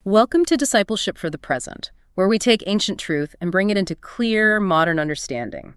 Welcome to Discipleship for the Present, where we take ancient truth and bring it into clear, modern understanding.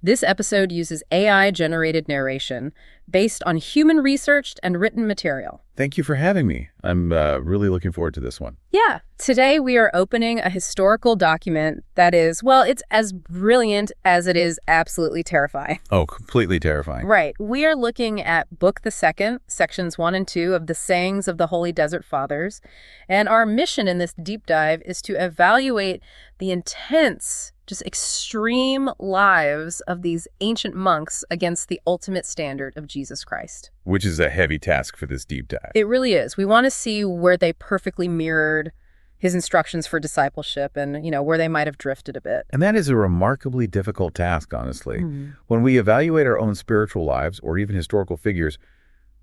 This episode uses AI-generated narration based on human-researched and written material. Thank you for having me. I'm really looking forward to this one. Yeah, today we are opening a historical document that is, well, it's as brilliant as it is absolutely terrifying. Oh, completely terrifying. Right. We are looking at Book the Second, sections 1 and 2 of the Sayings of the Holy Desert Fathers. And our mission in this deep dive is to evaluate the intense, just extreme lives of these ancient monks against the ultimate standard of Jesus Christ. Which is a heavy task for this deep dive. It really is. We want to see where they perfectly mirrored his instructions for discipleship and, where they might have drifted a bit. And that is a remarkably difficult task, honestly. When we evaluate our own spiritual lives or even historical figures,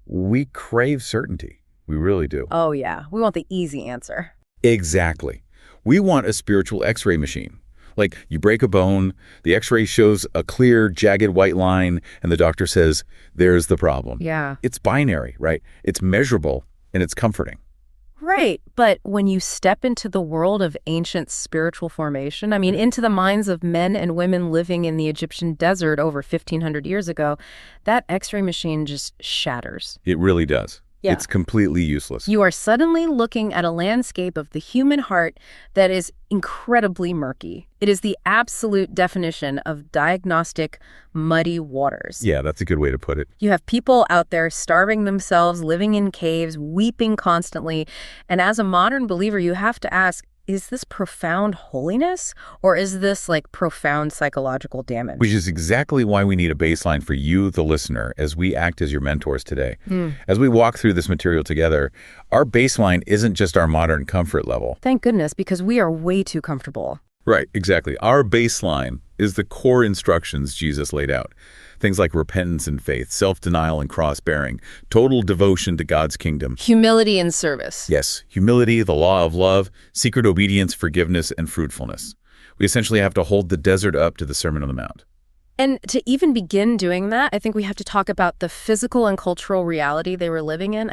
we crave certainty. We really do. Oh, yeah. We want the easy answer. Exactly. We want a spiritual X-ray machine. Like, you break a bone, the X-ray shows a clear, jagged white line, and the doctor says, there's the problem. Yeah. It's binary, right? It's measurable, and it's comforting. Right. But when you step into the world of ancient spiritual formation, into the minds of men and women living in the Egyptian desert over 1,500 years ago, that X-ray machine just shatters. It really does. Yeah. It's completely useless. You are suddenly looking at a landscape of the human heart that is incredibly murky. It is the absolute definition of diagnostic muddy waters. Yeah, that's a good way to put it. You have people out there starving themselves, living in caves, weeping constantly. And as a modern believer, you have to ask, is this profound holiness or is this like profound psychological damage? Which is exactly why we need a baseline for you, the listener, as we act as your mentors today. As we walk through this material together, our baseline isn't just our modern comfort level. Thank goodness, because we are way too comfortable. Right, exactly. Our baseline is the core instructions Jesus laid out. Things like repentance and faith, self-denial and cross-bearing, total devotion to God's kingdom. Humility and service. Yes, humility, the law of love, secret obedience, forgiveness, and fruitfulness. We essentially have to hold the desert up to the Sermon on the Mount. And to even begin doing that, I think we have to talk about the physical and cultural reality they were living in.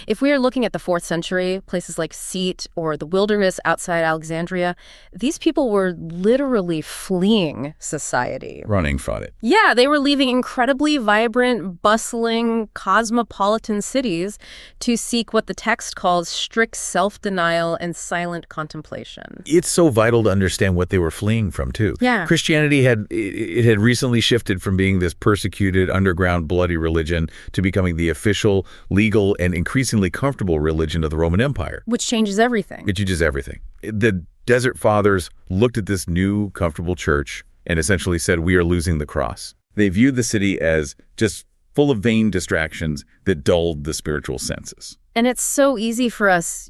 If we are looking at the 4th century, places like Crete or the wilderness outside Alexandria, these people were literally fleeing society. Running from it. Yeah, they were leaving incredibly vibrant, bustling, cosmopolitan cities to seek what the text calls strict self-denial and silent contemplation. It's so vital to understand what they were fleeing from, too. Yeah. Christianity had recently shifted from being this persecuted, underground, bloody religion to becoming the official, legal, and increasingly comfortable religion of the Roman Empire. Which changes everything. It changes everything. The Desert Fathers looked at this new, comfortable church and essentially said, we are losing the cross. They viewed the city as just full of vain distractions that dulled the spiritual senses. And it's so easy for us,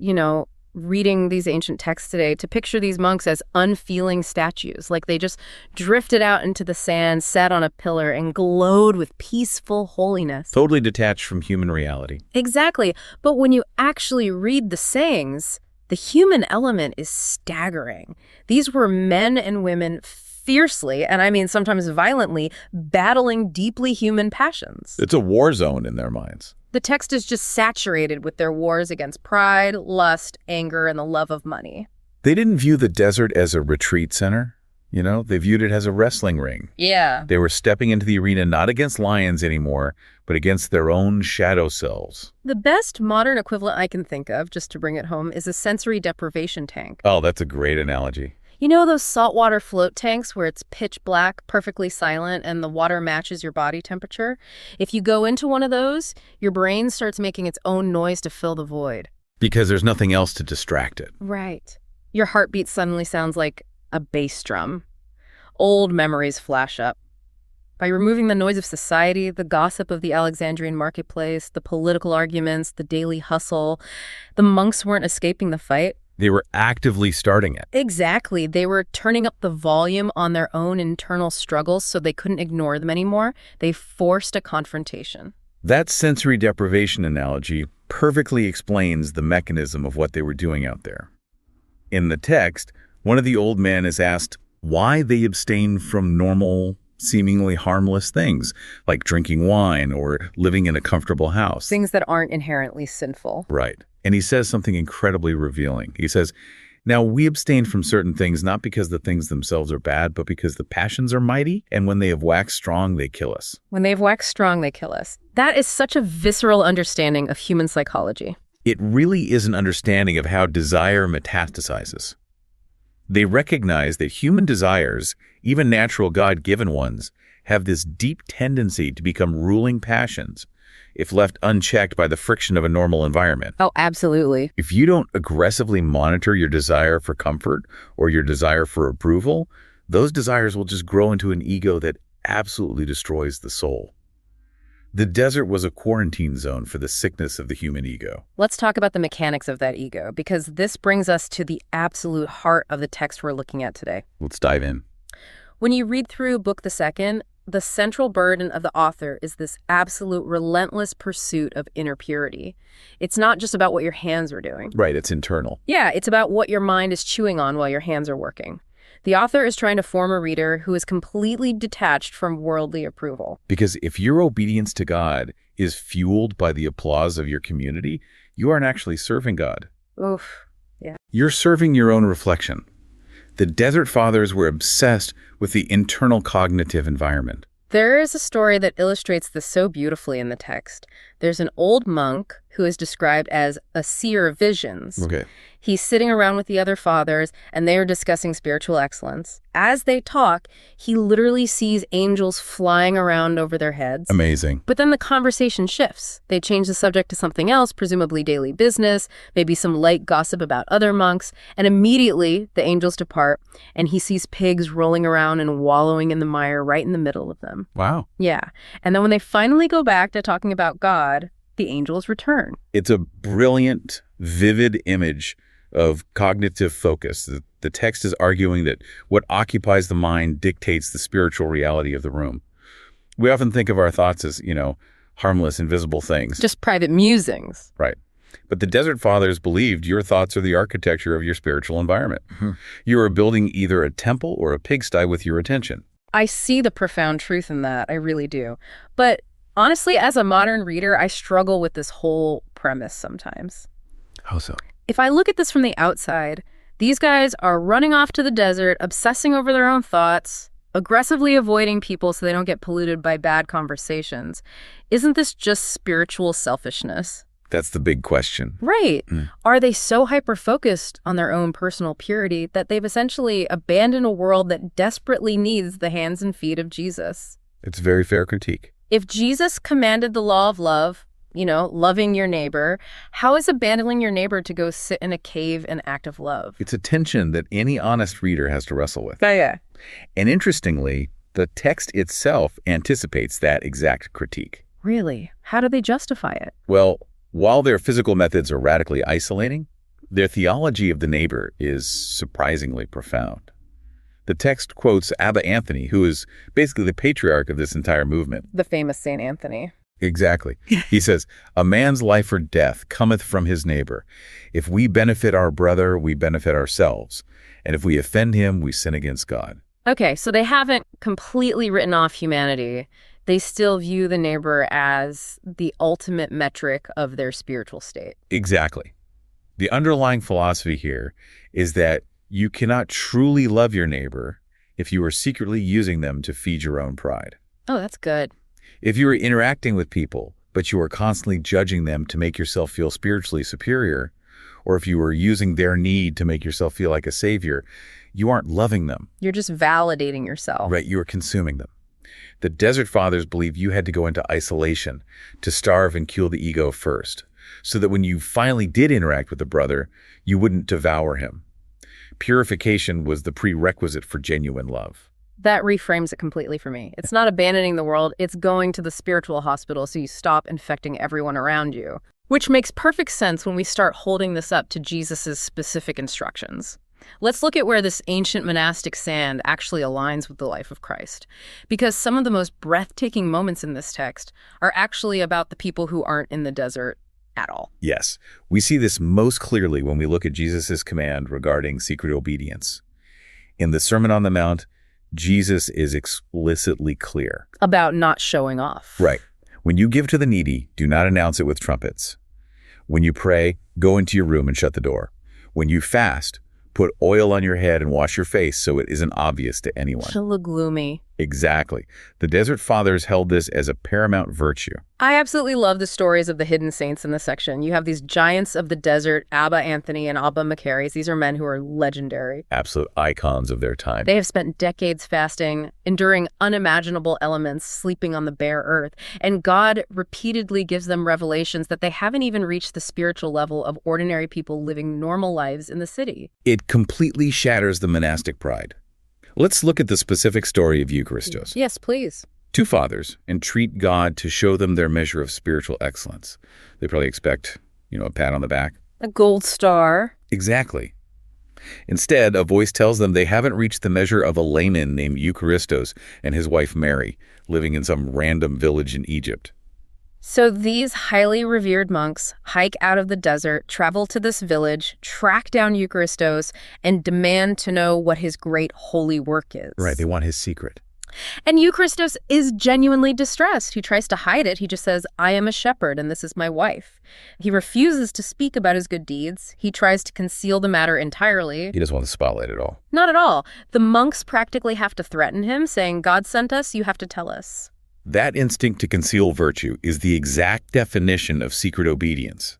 reading these ancient texts today, to picture these monks as unfeeling statues, like they just drifted out into the sand, sat on a pillar, and glowed with peaceful holiness. Totally detached from human reality. Exactly. But when you actually read the sayings, the human element is staggering. These were men and women fiercely, and sometimes violently, battling deeply human passions. It's a war zone in their minds. The text is just saturated with their wars against pride, lust, anger, and the love of money. They didn't view the desert as a retreat center. They viewed it as a wrestling ring. Yeah. They were stepping into the arena not against lions anymore, but against their own shadow selves. The best modern equivalent I can think of, just to bring it home, is a sensory deprivation tank. Oh, that's a great analogy. You know those saltwater float tanks where it's pitch black, perfectly silent, and the water matches your body temperature? If you go into one of those, your brain starts making its own noise to fill the void. Because there's nothing else to distract it. Right. Your heartbeat suddenly sounds like a bass drum. Old memories flash up. By removing the noise of society, the gossip of the Alexandrian marketplace, the political arguments, the daily hustle, the monks weren't escaping the fight. They were actively starting it. Exactly. They were turning up the volume on their own internal struggles so they couldn't ignore them anymore. They forced a confrontation. That sensory deprivation analogy perfectly explains the mechanism of what they were doing out there. In the text, one of the old men is asked why they abstained from normal, seemingly harmless things, like drinking wine or living in a comfortable house. Things that aren't inherently sinful. Right. And he says something incredibly revealing. He says, now we abstain from certain things, not because the things themselves are bad, but because the passions are mighty, and when they have waxed strong, they kill us. When they have waxed strong, they kill us. That is such a visceral understanding of human psychology. It really is an understanding of how desire metastasizes. They recognize that human desires, even natural God-given ones, have this deep tendency to become ruling passions if left unchecked by the friction of a normal environment. Oh, absolutely. If you don't aggressively monitor your desire for comfort or your desire for approval, those desires will just grow into an ego that absolutely destroys the soul. The desert was a quarantine zone for the sickness of the human ego. Let's talk about the mechanics of that ego, because this brings us to the absolute heart of the text we're looking at today. Let's dive in. When you read through Book the Second, the central burden of the author is this absolute relentless pursuit of inner purity. It's not just about what your hands are doing. Right, it's internal. Yeah, it's about what your mind is chewing on while your hands are working. The author is trying to form a reader who is completely detached from worldly approval. Because if your obedience to God is fueled by the applause of your community, you aren't actually serving God. Oof, yeah. You're serving your own reflection. The Desert Fathers were obsessed with the internal cognitive environment. There is a story that illustrates this so beautifully in the text. There's an old monk who is described as a seer of visions. Okay. He's sitting around with the other fathers, and they are discussing spiritual excellence. As they talk, he literally sees angels flying around over their heads. Amazing. But then the conversation shifts. They change the subject to something else, presumably daily business, maybe some light gossip about other monks, and immediately the angels depart, and he sees pigs rolling around and wallowing in the mire right in the middle of them. Wow. Yeah. And then when they finally go back to talking about God, the angels return. It's a brilliant, vivid image of cognitive focus. The text is arguing that what occupies the mind dictates the spiritual reality of the room. We often think of our thoughts as, harmless, invisible things. Just private musings. Right. But the Desert Fathers believed your thoughts are the architecture of your spiritual environment. Mm-hmm. You are building either a temple or a pigsty with your attention. I see the profound truth in that. I really do. But honestly, as a modern reader, I struggle with this whole premise sometimes. How so? If I look at this from the outside, these guys are running off to the desert, obsessing over their own thoughts, aggressively avoiding people so they don't get polluted by bad conversations. Isn't this just spiritual selfishness? That's the big question. Right. Are they so hyper-focused on their own personal purity that they've essentially abandoned a world that desperately needs the hands and feet of Jesus? It's a very fair critique. If Jesus commanded the law of love, loving your neighbor, how is abandoning your neighbor to go sit in a cave and act of love? It's a tension that any honest reader has to wrestle with. Oh, yeah. And interestingly, the text itself anticipates that exact critique. Really? How do they justify it? Well, while their physical methods are radically isolating, their theology of the neighbor is surprisingly profound. The text quotes Abba Anthony, who is basically the patriarch of this entire movement. The famous Saint Anthony. Exactly. He says, a man's life or death cometh from his neighbor. If we benefit our brother, we benefit ourselves. And if we offend him, we sin against God. Okay, so they haven't completely written off humanity. They still view the neighbor as the ultimate metric of their spiritual state. Exactly. The underlying philosophy here is that you cannot truly love your neighbor if you are secretly using them to feed your own pride. Oh, that's good. If you are interacting with people, but you are constantly judging them to make yourself feel spiritually superior, or if you are using their need to make yourself feel like a savior, you aren't loving them. You're just validating yourself. Right, you are consuming them. The Desert Fathers believe you had to go into isolation to starve and kill the ego first, so that when you finally did interact with a brother, you wouldn't devour him. Purification was the prerequisite for genuine love. That reframes it completely for me. It's not abandoning the world, it's going to the spiritual hospital so you stop infecting everyone around you. Which makes perfect sense when we start holding this up to Jesus' specific instructions. Let's look at where this ancient monastic sand actually aligns with the life of Christ. Because some of the most breathtaking moments in this text are actually about the people who aren't in the desert at all. Yes, we see this most clearly when we look at Jesus' command regarding secret obedience. In the Sermon on the Mount, Jesus is explicitly clear. About not showing off. Right. When you give to the needy, do not announce it with trumpets. When you pray, go into your room and shut the door. When you fast, put oil on your head and wash your face so it isn't obvious to anyone. She'll look gloomy. Exactly. The Desert Fathers held this as a paramount virtue. I absolutely love the stories of the hidden saints in this section. You have these giants of the desert, Abba Anthony and Abba Macarius. These are men who are legendary. Absolute icons of their time. They have spent decades fasting, enduring unimaginable elements, sleeping on the bare earth. And God repeatedly gives them revelations that they haven't even reached the spiritual level of ordinary people living normal lives in the city. It completely shatters the monastic pride. Let's look at the specific story of Eucharistos. Yes, please. Two fathers entreat God to show them their measure of spiritual excellence. They probably expect, a pat on the back. A gold star. Exactly. Instead, a voice tells them they haven't reached the measure of a layman named Eucharistos and his wife Mary, living in some random village in Egypt. So these highly revered monks hike out of the desert, travel to this village, track down Eucharistos, and demand to know what his great holy work is. Right, they want his secret. And Eucharistos is genuinely distressed. He tries to hide it. He just says, I am a shepherd and this is my wife. He refuses to speak about his good deeds. He tries to conceal the matter entirely. He doesn't want the spotlight at all. Not at all. The monks practically have to threaten him, saying, God sent us, you have to tell us. That instinct to conceal virtue is the exact definition of secret obedience.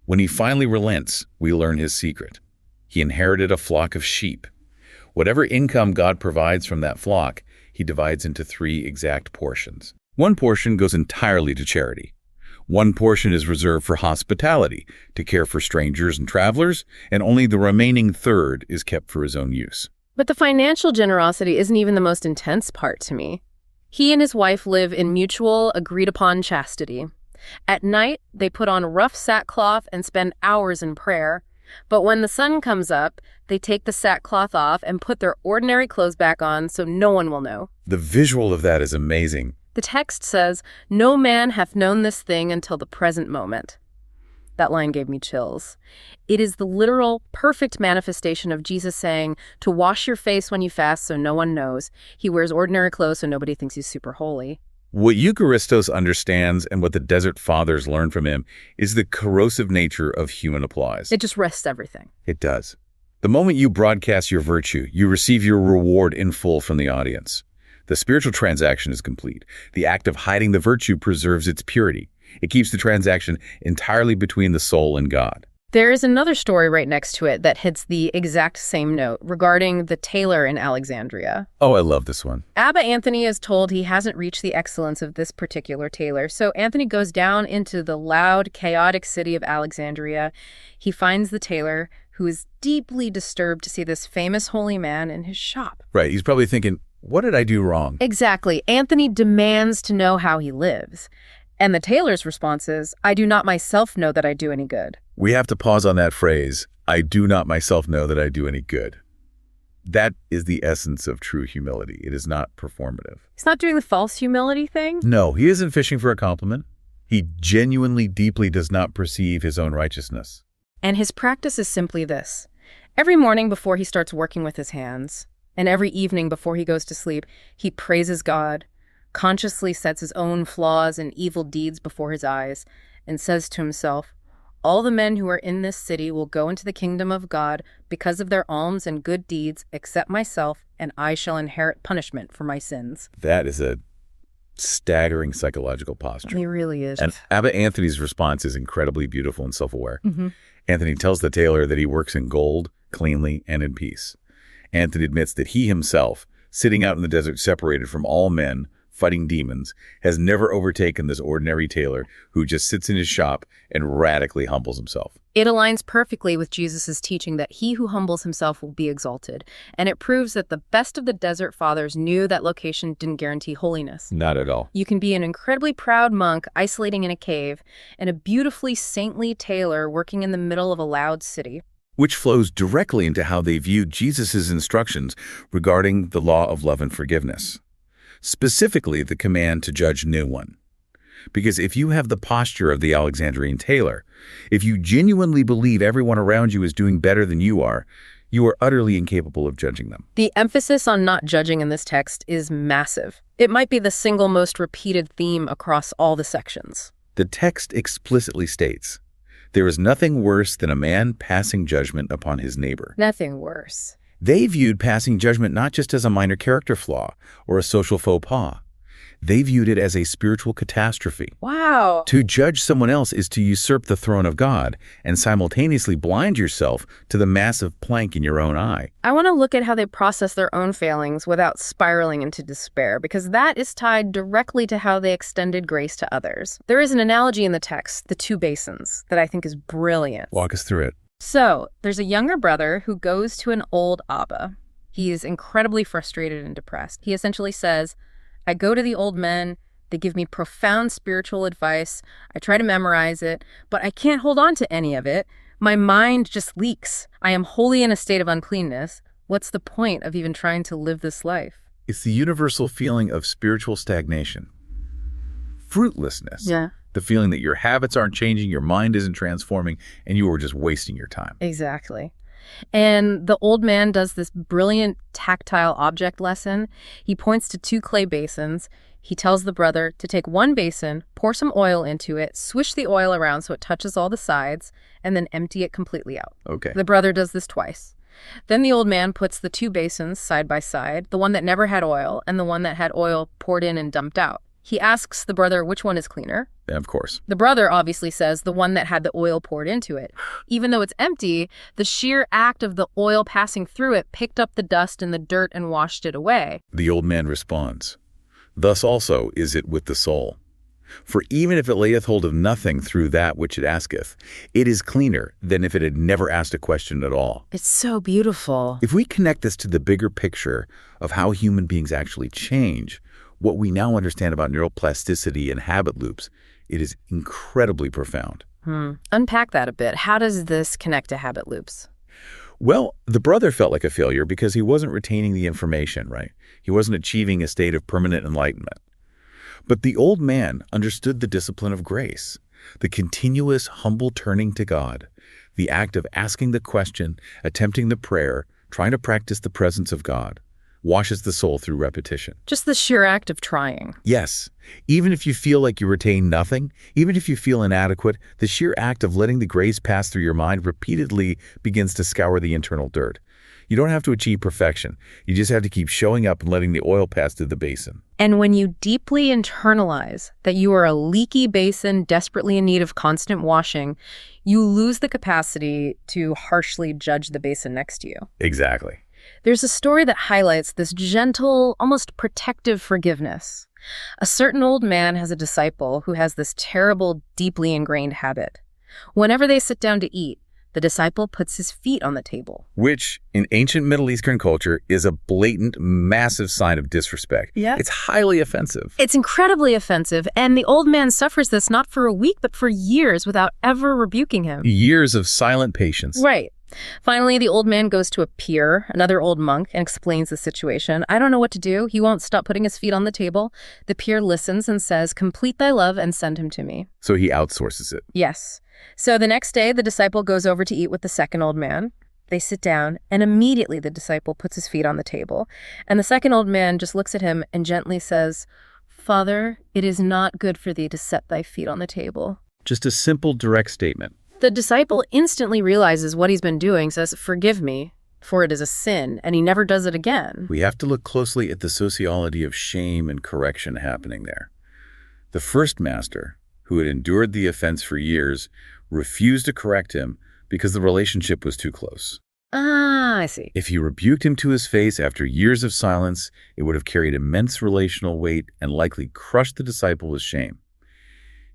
When he finally relents, we learn his secret. He inherited a flock of sheep. Whatever income God provides from that flock, he divides into 3 exact portions. One portion goes entirely to charity. One portion is reserved for hospitality, to care for strangers and travelers, and only the remaining third is kept for his own use. But the financial generosity isn't even the most intense part to me. He and his wife live in mutual, agreed-upon chastity. At night, they put on rough sackcloth and spend hours in prayer. But when the sun comes up, they take the sackcloth off and put their ordinary clothes back on so no one will know. The visual of that is amazing. The text says, no man hath known this thing until the present moment. That line gave me chills. It is the literal, perfect manifestation of Jesus saying to wash your face when you fast so no one knows. He wears ordinary clothes so nobody thinks he's super holy. What Eucharistos understands and what the Desert Fathers learn from him is the corrosive nature of human applause. It just rests everything. It does. The moment you broadcast your virtue, you receive your reward in full from the audience. The spiritual transaction is complete. The act of hiding the virtue preserves its purity. It keeps the transaction entirely between the soul and God. There is another story right next to it that hits the exact same note regarding the tailor in Alexandria. Oh, I love this one. Abba Anthony is told he hasn't reached the excellence of this particular tailor, so Anthony goes down into the loud, chaotic city of Alexandria. He finds the tailor, who is deeply disturbed to see this famous holy man in his shop. Right, he's probably thinking, what did I do wrong? Exactly. Anthony demands to know how he lives. And the tailor's response is, I do not myself know that I do any good. We have to pause on that phrase, I do not myself know that I do any good. That is the essence of true humility. It is not performative. He's not doing the false humility thing? No, he isn't fishing for a compliment. He genuinely, deeply does not perceive his own righteousness. And his practice is simply this. Every morning before he starts working with his hands, and every evening before he goes to sleep, he praises God, consciously sets his own flaws and evil deeds before his eyes, and says to himself, all the men who are in this city will go into the kingdom of God because of their alms and good deeds, except myself, and I shall inherit punishment for my sins. That is a staggering psychological posture. He really is. And Abba Anthony's response is incredibly beautiful and self-aware. Anthony tells the tailor that he works in gold, cleanly, and in peace. Anthony admits that he himself, sitting out in the desert separated from all men, fighting demons, has never overtaken this ordinary tailor who just sits in his shop and radically humbles himself. It aligns perfectly with Jesus' teaching that he who humbles himself will be exalted, and it proves that the best of the Desert Fathers knew that location didn't guarantee holiness. Not at all. You can be an incredibly proud monk isolating in a cave, and a beautifully saintly tailor working in the middle of a loud city. Which flows directly into how they viewed Jesus' instructions regarding the law of love and forgiveness. Specifically, the command to judge no one. Because if you have the posture of the Alexandrian tailor, if you genuinely believe everyone around you is doing better than you are utterly incapable of judging them. The emphasis on not judging in this text is massive. It might be the single most repeated theme across all the sections. The text explicitly states, There is nothing worse than a man passing judgment upon his neighbor. Nothing worse. They viewed passing judgment not just as a minor character flaw or a social faux pas. They viewed it as a spiritual catastrophe. Wow. To judge someone else is to usurp the throne of God and simultaneously blind yourself to the massive plank in your own eye. I want to look at how they process their own failings without spiraling into despair, because that is tied directly to how they extended grace to others. There is an analogy in the text, the two basins, that I think is brilliant. Walk us through it. So, there's a younger brother who goes to an old Abba. He is incredibly frustrated and depressed. He essentially says, I go to the old men, they give me profound spiritual advice, I try to memorize it, but I can't hold on to any of it. My mind just leaks. I am wholly in a state of uncleanness. What's the point of even trying to live this life? It's the universal feeling of spiritual stagnation. Fruitlessness. Yeah. The feeling that your habits aren't changing, your mind isn't transforming, and you are just wasting your time. Exactly. And the old man does this brilliant tactile object lesson. He points to two clay basins. He tells the brother to take one basin, pour some oil into it, swish the oil around so it touches all the sides, and then empty it completely out. Okay. The brother does this twice. Then the old man puts the two basins side by side, the one that never had oil and the one that had oil poured in and dumped out. He asks the brother which one is cleaner. Yeah, of course. The brother obviously says the one that had the oil poured into it. Even though it's empty, the sheer act of the oil passing through it picked up the dust and the dirt and washed it away. The old man responds, thus also is it with the soul. For even if it layeth hold of nothing through that which it asketh, it is cleaner than if it had never asked a question at all. It's so beautiful. If we connect this to the bigger picture of how human beings actually change, what we now understand about neuroplasticity and habit loops, it is incredibly profound. Unpack that a bit. How does this connect to habit loops? Well, the brother felt like a failure because he wasn't retaining the information, right? He wasn't achieving a state of permanent enlightenment. But the old man understood the discipline of grace, the continuous humble turning to God, the act of asking the question, attempting the prayer, trying to practice the presence of God, washes the soul through repetition. Just the sheer act of trying. Yes. Even if you feel like you retain nothing, even if you feel inadequate, the sheer act of letting the grace pass through your mind repeatedly begins to scour the internal dirt. You don't have to achieve perfection. You just have to keep showing up and letting the oil pass through the basin. And when you deeply internalize that you are a leaky basin desperately in need of constant washing, you lose the capacity to harshly judge the basin next to you. Exactly. There's a story that highlights this gentle, almost protective forgiveness. A certain old man has a disciple who has this terrible, deeply ingrained habit. Whenever they sit down to eat, the disciple puts his feet on the table. Which, in ancient Middle Eastern culture, is a blatant, massive sign of disrespect. Yeah. It's highly offensive. It's incredibly offensive, and the old man suffers this not for a week, but for years without ever rebuking him. Years of silent patience. Right. Finally, the old man goes to a peer, another old monk, and explains the situation. I don't know what to do. He won't stop putting his feet on the table. The peer listens and says, complete thy love and send him to me. So he outsources it. Yes. So the next day, the disciple goes over to eat with the second old man. They sit down, and immediately the disciple puts his feet on the table. And the second old man just looks at him and gently says, Father, it is not good for thee to set thy feet on the table. Just a simple, direct statement. The disciple instantly realizes what he's been doing, says, forgive me, for it is a sin, and he never does it again. We have to look closely at the sociology of shame and correction happening there. The first master, who had endured the offense for years, refused to correct him because the relationship was too close. Ah, I see. If he rebuked him to his face after years of silence, it would have carried immense relational weight and likely crushed the disciple with shame.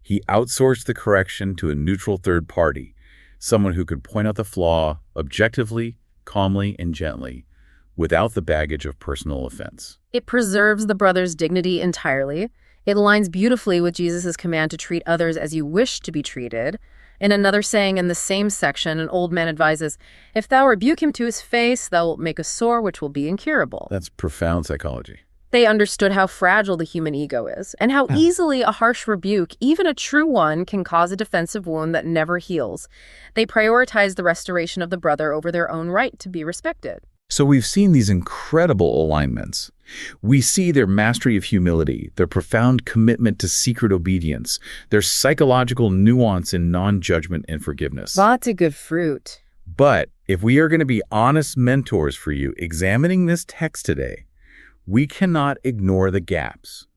He outsourced the correction to a neutral third party, someone who could point out the flaw objectively, calmly, and gently, without the baggage of personal offense. It preserves the brother's dignity entirely. It aligns beautifully with Jesus' command to treat others as you wish to be treated. In another saying in the same section, an old man advises, if thou rebuke him to his face, thou wilt make a sore which will be incurable. That's profound psychology. They understood how fragile the human ego is, and how easily a harsh rebuke, even a true one, can cause a defensive wound that never heals. They prioritized the restoration of the brother over their own right to be respected. So we've seen these incredible alignments. We see their mastery of humility, their profound commitment to secret obedience, their psychological nuance in non-judgment and forgiveness. Lots of good fruit. But if we are going to be honest mentors for you examining this text today, we cannot ignore the gaps.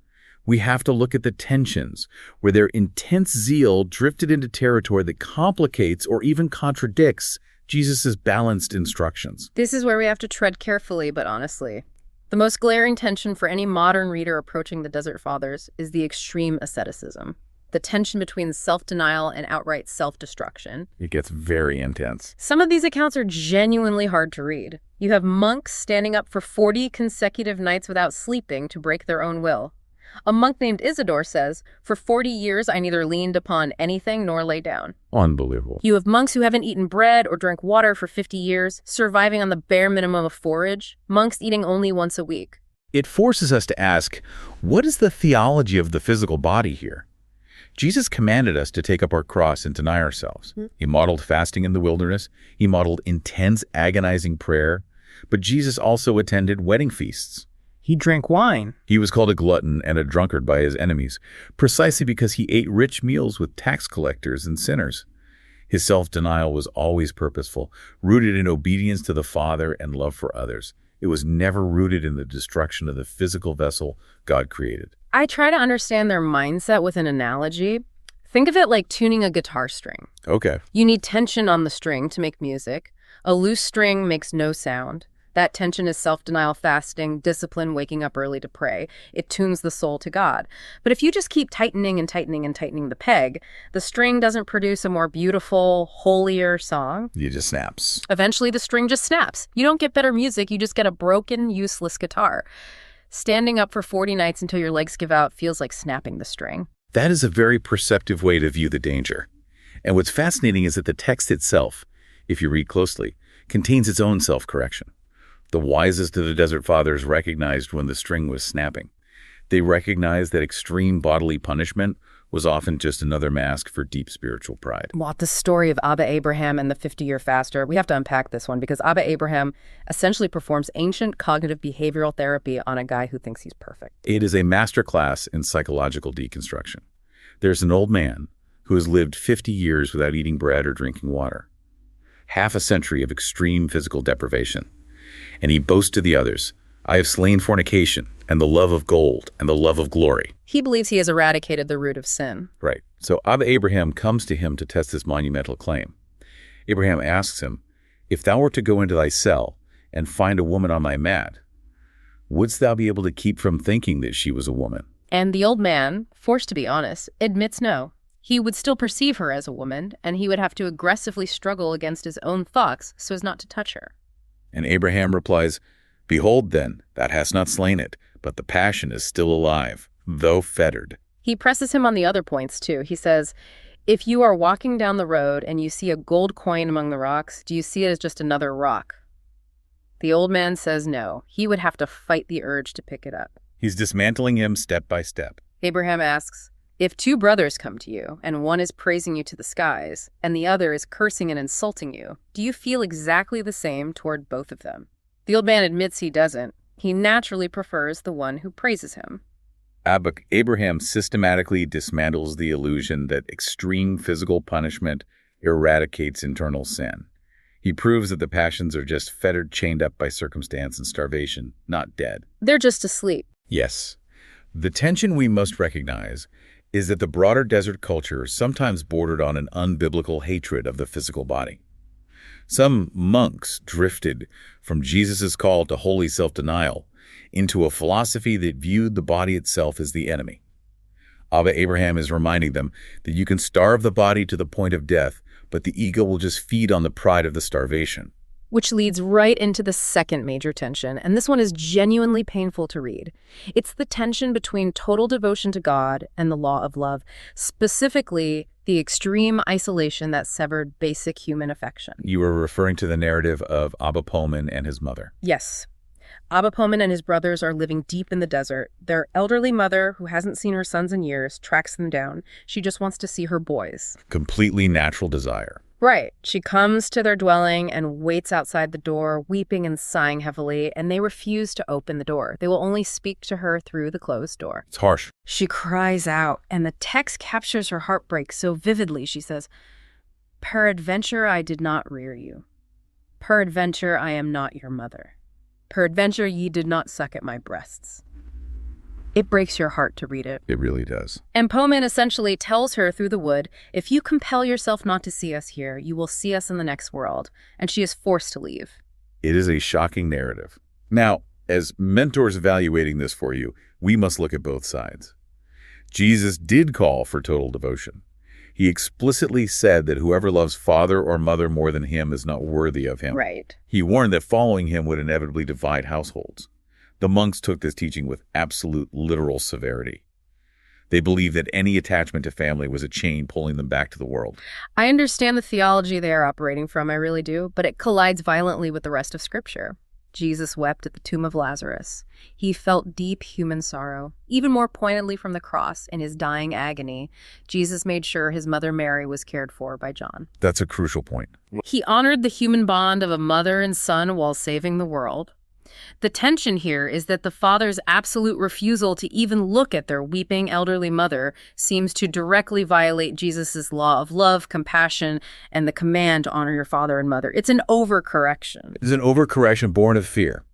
We have to look at the tensions where their intense zeal drifted into territory that complicates or even contradicts Jesus' balanced instructions. This is where we have to tread carefully, but honestly. The most glaring tension for any modern reader approaching the Desert Fathers is the extreme asceticism, the tension between self-denial and outright self-destruction. It gets very intense. Some of these accounts are genuinely hard to read. You have monks standing up for 40 consecutive nights without sleeping to break their own will. A monk named Isidore says, "For 40 years I neither leaned upon anything nor lay down." Unbelievable. You have monks who haven't eaten bread or drank water for 50 years, surviving on the bare minimum of forage, monks eating only once a week. It forces us to ask, what is the theology of the physical body here? Jesus commanded us to take up our cross and deny ourselves. He modeled fasting in the wilderness. He modeled intense, agonizing prayer. But Jesus also attended wedding feasts. He drank wine. He was called a glutton and a drunkard by his enemies, precisely because he ate rich meals with tax collectors and sinners. His self-denial was always purposeful, rooted in obedience to the Father and love for others. It was never rooted in the destruction of the physical vessel God created. I try to understand their mindset with an analogy. Think of it like tuning a guitar string. Okay. You need tension on the string to make music. A loose string makes no sound. That tension is self-denial fasting, discipline, waking up early to pray. It tunes the soul to God. But if you just keep tightening and tightening and tightening the peg, the string doesn't produce a more beautiful, holier song. It just snaps. Eventually the string just snaps. You don't get better music, you just get a broken, useless guitar. Standing up for 40 nights until your legs give out feels like snapping the string. That is a very perceptive way to view the danger. And what's fascinating is that the text itself, if you read closely, contains its own self-correction. The wisest of the Desert Fathers recognized when the string was snapping. They recognized that extreme bodily punishment was often just another mask for deep spiritual pride. Well, the story of Abba Abraham and the 50-year faster, we have to unpack this one because Abba Abraham essentially performs ancient cognitive behavioral therapy on a guy who thinks he's perfect. It is a masterclass in psychological deconstruction. There's an old man who has lived 50 years without eating bread or drinking water. Half a century of extreme physical deprivation. And he boasts to the others, "I have slain fornication and the love of gold and the love of glory." He believes he has eradicated the root of sin. Right. So Abba Abraham comes to him to test this monumental claim. Abraham asks him, "If thou wert to go into thy cell and find a woman on thy mat, wouldst thou be able to keep from thinking that she was a woman?" And the old man, forced to be honest, admits no. He would still perceive her as a woman, and he would have to aggressively struggle against his own thoughts so as not to touch her. And Abraham replies, "Behold then, thou hast not slain it, but the passion is still alive, though fettered." He presses him on the other points, too. He says, "If you are walking down the road and you see a gold coin among the rocks, do you see it as just another rock?" The old man says no. He would have to fight the urge to pick it up. He's dismantling him step by step. Abraham asks, "If two brothers come to you, and one is praising you to the skies, and the other is cursing and insulting you, do you feel exactly the same toward both of them?" The old man admits he doesn't. He naturally prefers the one who praises him. Abraham systematically dismantles the illusion that extreme physical punishment eradicates internal sin. He proves that the passions are just fettered, chained up by circumstance and starvation, not dead. They're just asleep. Yes. The tension we must recognize is that the broader desert culture sometimes bordered on an unbiblical hatred of the physical body. Some monks drifted from Jesus' call to holy self-denial into a philosophy that viewed the body itself as the enemy. Abba Abraham is reminding them that you can starve the body to the point of death, but the ego will just feed on the pride of the starvation. Which leads right into the second major tension, and this one is genuinely painful to read. It's the tension between total devotion to God and the law of love, specifically the extreme isolation that severed basic human affection. You were referring to the narrative of Abba Pullman and his mother. Yes. Abba Pullman and his brothers are living deep in the desert. Their elderly mother, who hasn't seen her sons in years, tracks them down. She just wants to see her boys. Completely natural desire. Right. She comes to their dwelling and waits outside the door, weeping and sighing heavily, and they refuse to open the door. They will only speak to her through the closed door. It's harsh. She cries out, and the text captures her heartbreak so vividly. She says, "Peradventure I did not rear you. Peradventure I am not your mother. Peradventure ye did not suck at my breasts." It breaks your heart to read it. It really does. And Poeman essentially tells her through the wood, if you compel yourself not to see us here, you will see us in the next world. And she is forced to leave. It is a shocking narrative. Now, as mentors evaluating this for you, we must look at both sides. Jesus did call for total devotion. He explicitly said that whoever loves father or mother more than him is not worthy of him. Right. He warned that following him would inevitably divide households. The monks took this teaching with absolute literal severity. They believed that any attachment to family was a chain pulling them back to the world. I understand the theology they are operating from, I really do, but it collides violently with the rest of Scripture. Jesus wept at the tomb of Lazarus. He felt deep human sorrow. Even more pointedly from the cross, in his dying agony, Jesus made sure his mother Mary was cared for by John. That's a crucial point. He honored the human bond of a mother and son while saving the world. The tension here is that the father's absolute refusal to even look at their weeping elderly mother seems to directly violate Jesus' law of love, compassion, and the command to honor your father and mother. It's an overcorrection. It is an overcorrection born of fear.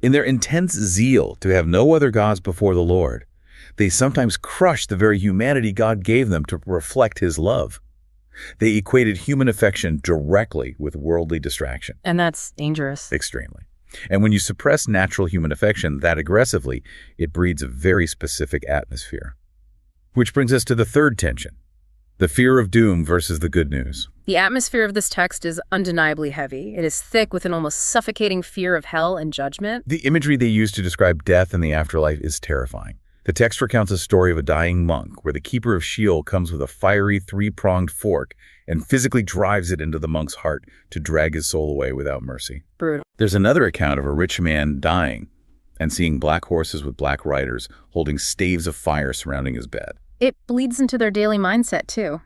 In their intense zeal to have no other gods before the Lord, they sometimes crush the very humanity God gave them to reflect his love. They equated human affection directly with worldly distraction. And that's dangerous. Extremely. And when you suppress natural human affection that aggressively, it breeds a very specific atmosphere. Which brings us to the third tension, the fear of doom versus the good news. The atmosphere of this text is undeniably heavy. It is thick with an almost suffocating fear of hell and judgment. The imagery they use to describe death and the afterlife is terrifying. The text recounts a story of a dying monk where the keeper of Sheol comes with a fiery three-pronged fork and physically drives it into the monk's heart to drag his soul away without mercy. Brutal. There's another account of a rich man dying and seeing black horses with black riders holding staves of fire surrounding his bed. It bleeds into their daily mindset, too.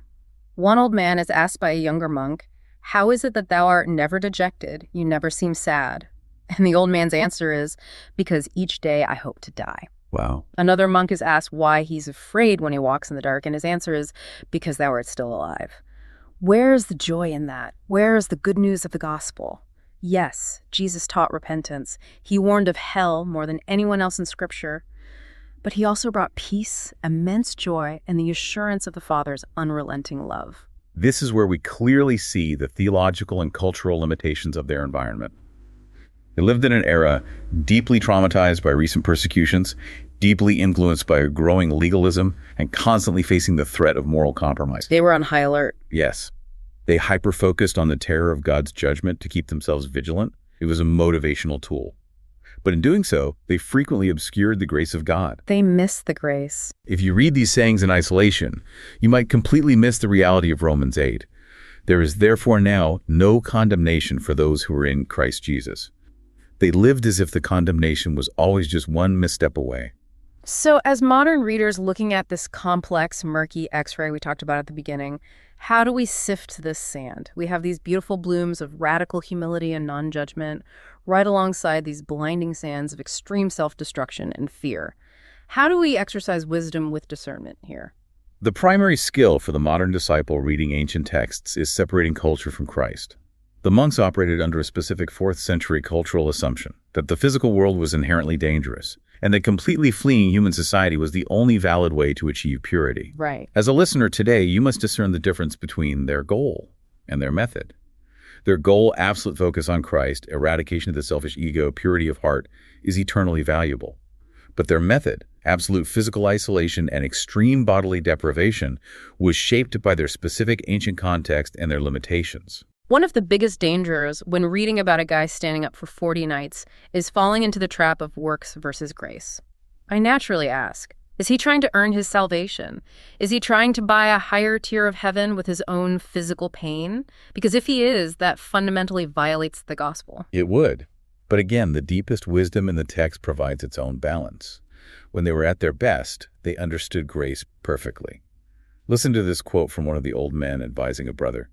One old man is asked by a younger monk, "How is it that thou art never dejected? You never seem sad." And the old man's answer is, "Because each day I hope to die." Wow. Another monk is asked why he's afraid when he walks in the dark, and his answer is, "Because thou art still alive." Where is the joy in that? Where is the good news of the gospel? Yes, Jesus taught repentance. He warned of hell more than anyone else in Scripture. But he also brought peace, immense joy, and the assurance of the Father's unrelenting love. This is where we clearly see the theological and cultural limitations of their environment. They lived in an era deeply traumatized by recent persecutions, deeply influenced by a growing legalism, and constantly facing the threat of moral compromise. They were on high alert. Yes. They hyper-focused on the terror of God's judgment to keep themselves vigilant. It was a motivational tool. But in doing so, they frequently obscured the grace of God. They missed the grace. If you read these sayings in isolation, you might completely miss the reality of Romans 8. There is therefore now no condemnation for those who are in Christ Jesus. They lived as if the condemnation was always just one misstep away. So as modern readers looking at this complex, murky X-ray we talked about at the beginning, how do we sift this sand? We have these beautiful blooms of radical humility and non-judgment right alongside these blinding sands of extreme self-destruction and fear. How do we exercise wisdom with discernment here? The primary skill for the modern disciple reading ancient texts is separating culture from Christ. The monks operated under a specific 4th century cultural assumption that the physical world was inherently dangerous, and that completely fleeing human society was the only valid way to achieve purity. Right. As a listener today, you must discern the difference between their goal and their method. Their goal, absolute focus on Christ, eradication of the selfish ego, purity of heart, is eternally valuable. But their method, absolute physical isolation and extreme bodily deprivation, was shaped by their specific ancient context and their limitations. One of the biggest dangers when reading about a guy standing up for 40 nights is falling into the trap of works versus grace. I naturally ask, is he trying to earn his salvation? Is he trying to buy a higher tier of heaven with his own physical pain? Because if he is, that fundamentally violates the gospel. It would. But again, the deepest wisdom in the text provides its own balance. When they were at their best, they understood grace perfectly. Listen to this quote from one of the old men advising a brother.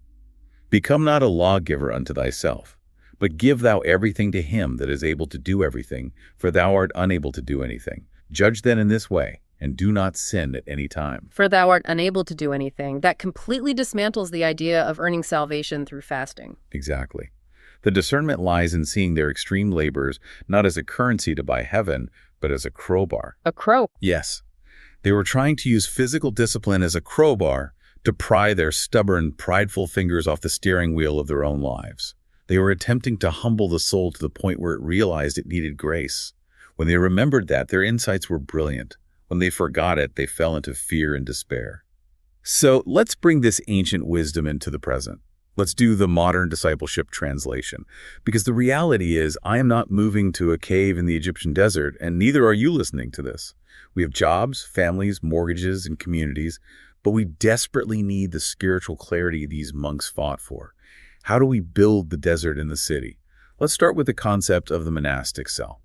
Become not a lawgiver unto thyself, but give thou everything to him that is able to do everything, for thou art unable to do anything. Judge then in this way, and do not sin at any time. For thou art unable to do anything. That completely dismantles the idea of earning salvation through fasting. Exactly. The discernment lies in seeing their extreme labors not as a currency to buy heaven, but as a crowbar. A crow. Yes. They were trying to use physical discipline as a crowbar to pry their stubborn, prideful fingers off the steering wheel of their own lives. They were attempting to humble the soul to the point where it realized it needed grace. When they remembered that, their insights were brilliant. When they forgot it, they fell into fear and despair. So let's bring this ancient wisdom into the present. Let's do the modern discipleship translation. Because the reality is, I am not moving to a cave in the Egyptian desert, and neither are you listening to this. We have jobs, families, mortgages, and communities, but we desperately need the spiritual clarity these monks fought for. How do we build the desert in the city? Let's start with the concept of the monastic cell.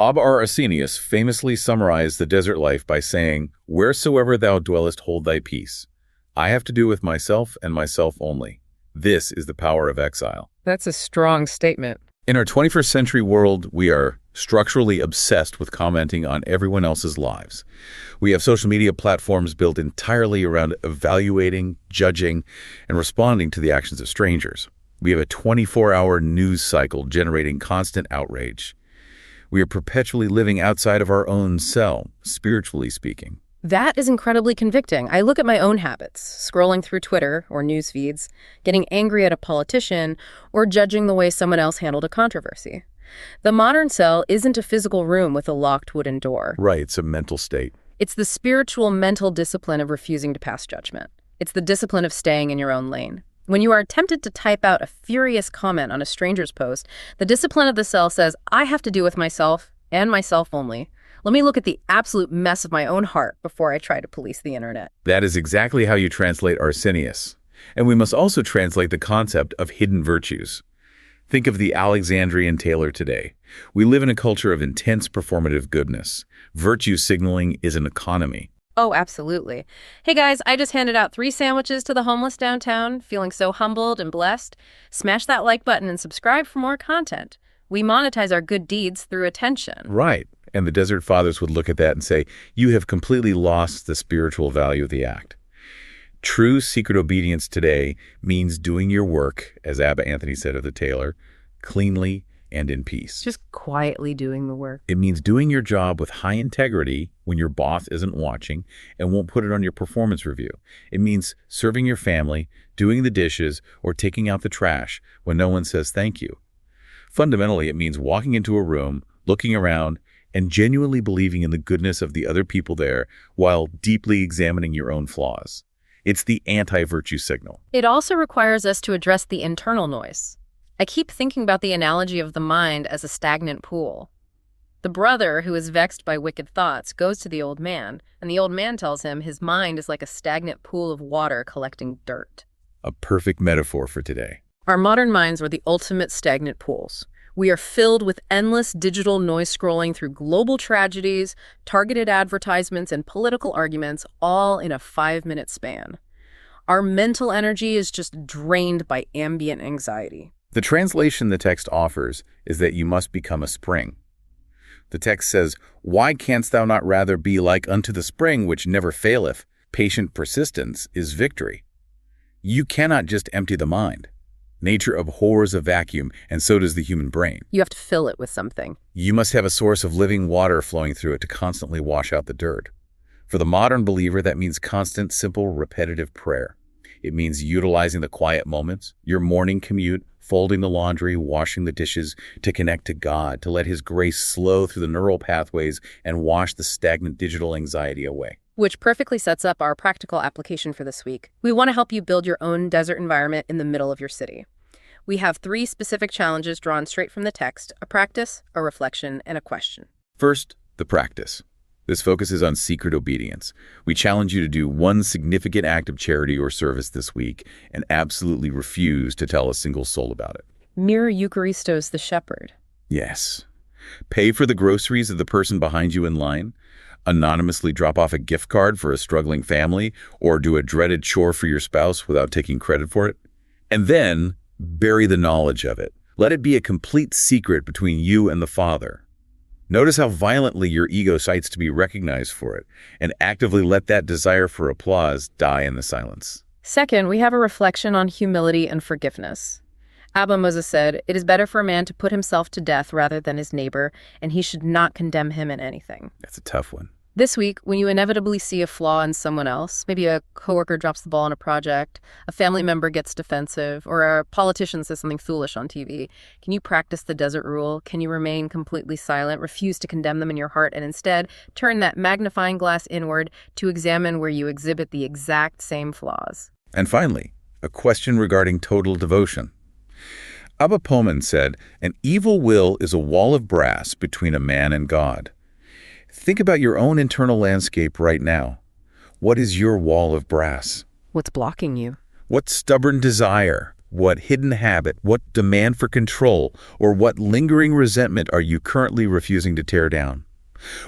Abba Arsenius famously summarized the desert life by saying, "Wheresoever thou dwellest, hold thy peace. I have to do with myself and myself only. This is the power of exile." That's a strong statement. In our 21st century world, we are structurally obsessed with commenting on everyone else's lives. We have social media platforms built entirely around evaluating, judging, and responding to the actions of strangers. We have a 24-hour news cycle generating constant outrage. We are perpetually living outside of our own cell, spiritually speaking. That is incredibly convicting. I look at my own habits, scrolling through Twitter or news feeds, getting angry at a politician, or judging the way someone else handled a controversy. The modern cell isn't a physical room with a locked wooden door. Right, it's a mental state. It's the spiritual mental discipline of refusing to pass judgment. It's the discipline of staying in your own lane. When you are tempted to type out a furious comment on a stranger's post, the discipline of the cell says, I have to do with myself and myself only. Let me look at the absolute mess of my own heart before I try to police the internet. That is exactly how you translate Arsenius. And we must also translate the concept of hidden virtues. Think of the Alexandrian tailor today. We live in a culture of intense performative goodness. Virtue signaling is an economy. Oh, absolutely. Hey guys, I just handed out 3 sandwiches to the homeless downtown, feeling so humbled and blessed. Smash that like button and subscribe for more content. We monetize our good deeds through attention. Right. And the Desert Fathers would look at that and say, you have completely lost the spiritual value of the act. True secret obedience today means doing your work, as Abba Anthony said of the tailor, cleanly and in peace. Just quietly doing the work. It means doing your job with high integrity when your boss isn't watching and won't put it on your performance review. It means serving your family, doing the dishes, or taking out the trash when no one says thank you. Fundamentally, it means walking into a room, looking around, and genuinely believing in the goodness of the other people there while deeply examining your own flaws. It's the anti-virtue signal. It also requires us to address the internal noise. I keep thinking about the analogy of the mind as a stagnant pool. The brother who is vexed by wicked thoughts goes to the old man, and the old man tells him his mind is like a stagnant pool of water collecting dirt. A perfect metaphor for today. Our modern minds are the ultimate stagnant pools. We are filled with endless digital noise scrolling through global tragedies, targeted advertisements, and political arguments, all in a 5-minute span. Our mental energy is just drained by ambient anxiety. The translation the text offers is that you must become a spring. The text says, "Why canst thou not rather be like unto the spring which never faileth? Patient persistence is victory." You cannot just empty the mind. Nature abhors a vacuum, and so does the human brain. You have to fill it with something. You must have a source of living water flowing through it to constantly wash out the dirt. For the modern believer, that means constant, simple, repetitive prayer. It means utilizing the quiet moments, your morning commute, folding the laundry, washing the dishes, to connect to God, to let His grace slow through the neural pathways and wash the stagnant digital anxiety away. Which perfectly sets up our practical application for this week. We want to help you build your own desert environment in the middle of your city. We have 3 specific challenges drawn straight from the text: a practice, a reflection, and a question. First, the practice. This focuses on secret obedience. We challenge you to do one significant act of charity or service this week and absolutely refuse to tell a single soul about it. Mirror Eucharistos the shepherd. Yes. Pay for the groceries of the person behind you in line, anonymously drop off a gift card for a struggling family, or do a dreaded chore for your spouse without taking credit for it. And then bury the knowledge of it. Let it be a complete secret between you and the Father. Notice how violently your ego cites to be recognized for it, and actively let that desire for applause die in the silence. Second, we have a reflection on humility and forgiveness. Abba Moses said, "It is better for a man to put himself to death rather than his neighbor, and he should not condemn him in anything." That's a tough one. This week, when you inevitably see a flaw in someone else, maybe a coworker drops the ball on a project, a family member gets defensive, or a politician says something foolish on TV, can you practice the desert rule? Can you remain completely silent, refuse to condemn them in your heart, and instead turn that magnifying glass inward to examine where you exhibit the exact same flaws? And finally, a question regarding total devotion. Abba Poman said, "An evil will is a wall of brass between a man and God." Think about your own internal landscape right now. What is your wall of brass? What's blocking you? What stubborn desire, what hidden habit, what demand for control, or what lingering resentment are you currently refusing to tear down?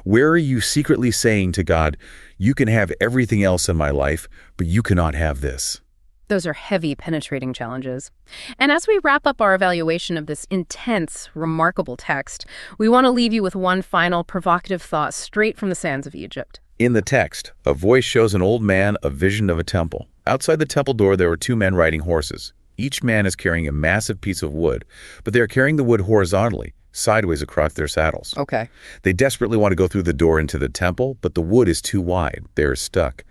Where are you secretly saying to God, "You can have everything else in my life, but you cannot have this"? Those are heavy, penetrating challenges. And as we wrap up our evaluation of this intense, remarkable text, we want to leave you with one final provocative thought straight from the sands of Egypt. In the text, a voice shows an old man a vision of a temple. Outside the temple door, there were two men riding horses. Each man is carrying a massive piece of wood, but they are carrying the wood horizontally, sideways across their saddles. Okay. They desperately want to go through the door into the temple, but the wood is too wide. They are stuck.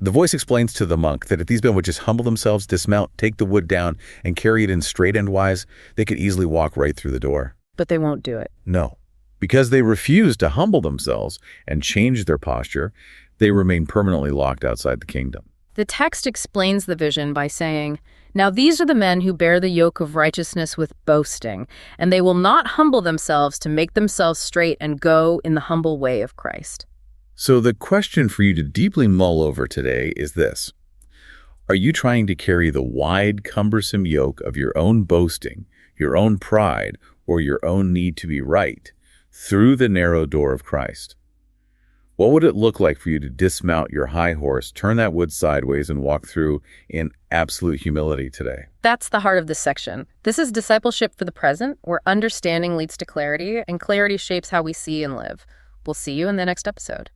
The voice explains to the monk that if these men would just humble themselves, dismount, take the wood down, and carry it in straight endwise, they could easily walk right through the door. But they won't do it. No. Because they refuse to humble themselves and change their posture, they remain permanently locked outside the kingdom. The text explains the vision by saying, "Now these are the men who bear the yoke of righteousness with boasting, and they will not humble themselves to make themselves straight and go in the humble way of Christ." So the question for you to deeply mull over today is this. Are you trying to carry the wide, cumbersome yoke of your own boasting, your own pride, or your own need to be right through the narrow door of Christ? What would it look like for you to dismount your high horse, turn that wood sideways, and walk through in absolute humility today? That's the heart of this section. This is discipleship for the present, where understanding leads to clarity, and clarity shapes how we see and live. We'll see you in the next episode.